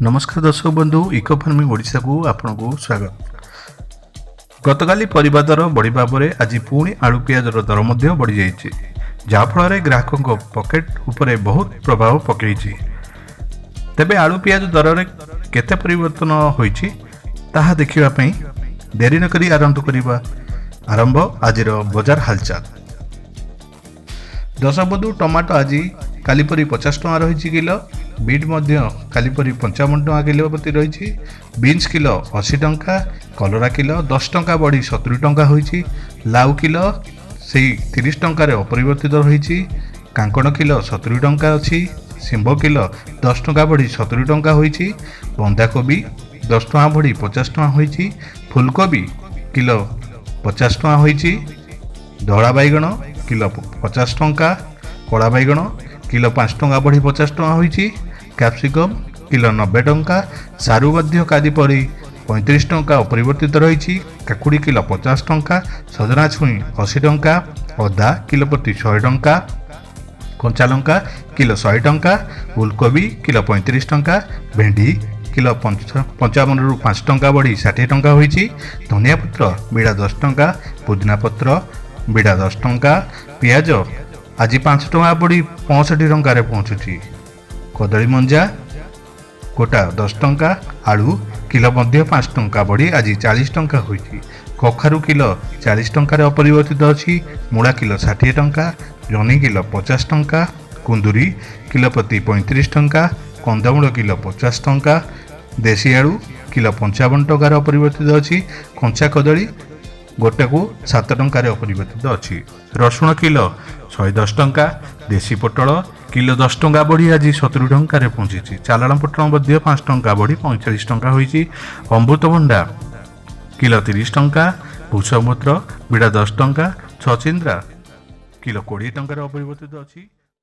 नमस्कार दर्शक बंधु इको फार्मिंग ओडिशा को आपन को स्वागत। गतकाली परिबा दर बढ़िबा परे आज पुणी आलू पियाज दर मध्य बढ़ी जाइए, जहाँफल ग्राहकों पकेट उपरे बहुत प्रभाव पकई। तेबे आलू पियाज दर में केते परिवर्तन होइछि ताहा देखिबा पई देरी न करी आरंभ आज बजार हालचाल। दर्शक बंधु टमाटो आज काली परी 50 टଙ୍କା रही किलो, बीट काली परी 55 टଙ୍କା किलो प्रति रही, बीन्स किलो 80 टଙ୍କା, कलरा किलो 10 टଙ୍କା बढ़ी 70 टଙ୍କା होइछि, लाउ किलो से 30 टଙ୍କା अपरिवर्तित रही, कांकण किलो 70 टଙ୍କା अच्छी, शिंब किलो 10 टଙ୍କା बढ़ी 70 टଙ୍କା होइछि, बंधाकोबी 10 टଙ୍କା बढ़ी 50 टଙ୍କା होइछि, फुलकोबी किलो 50 टଙ୍କା होइछि, धड़ा बैगण किलो 50 टଙ୍କା, कड़ा बैगण किलो 5 टଙ୍କା बढ़ी 50 टଙ୍କା होइछि, कैप्सिकम किलो 90 टଙ୍କା, सारू मध्य कादी परी 35 टଙ୍କା अपरिवर्तित रही, काकुड़ी किलो 50 टଙ୍କା, सजना छुई 80 टଙ୍କା, अदा किलो प्रति 100 टଙ୍କା, कंचा लंका किलो 100 टଙ୍କା, फुलकोबी किलो 35 टଙ୍କା, भेंडी किलो 55 रु 5 टଙ୍କା बढ़ी 60 टଙ୍କା होइछि, धनिया पत्र बिड़ा 10 टଙ୍କା, पुदीना पत्र बिड़ा 10 टଙ୍କା, पियाज आज 5 टଙ୍କା बढ़ी 65 टଙ୍କା पहुँचुची, कदली मंजा गोटा 10 टଙ୍କା, आलू किलो मध्य 5 टଙ୍କା बढ़ी आज 40 टଙ୍କା होइछि, कखारु किलो 40 टଙ୍କା अपरिवर्तित अच्छी, मूला किलो 60 टଙ୍କା, जनी किलो 50 टଙ୍କା, कुंदुरी किलो प्रति 35 टଙ୍କା, कंदमूल किलो 50 टଙ୍କା, देशी आलू किलो 55 टଙ୍କା अपरिवर्तित अच्छी, कंचा कदली गोटे को 7 टଙ୍କା अपरिवर्तित अच्छी, रसुण किलो 110 टଙ୍କା, देशी पोटल किलो 10 टଙ୍କା बढ़ी आज 70 टଙ୍କା पहुंची, चालाण पोटल 5 टଙ୍କା बढ़ी 45 टଙ୍କା होइछि, अमृतभंडा किलो 30 टଙ୍କା, भूषंग पत्र बिड़ा 10 टଙ୍କା, छचिंद्रा किलो 20 टଙ୍କା अपरिवर्तित अच्छी।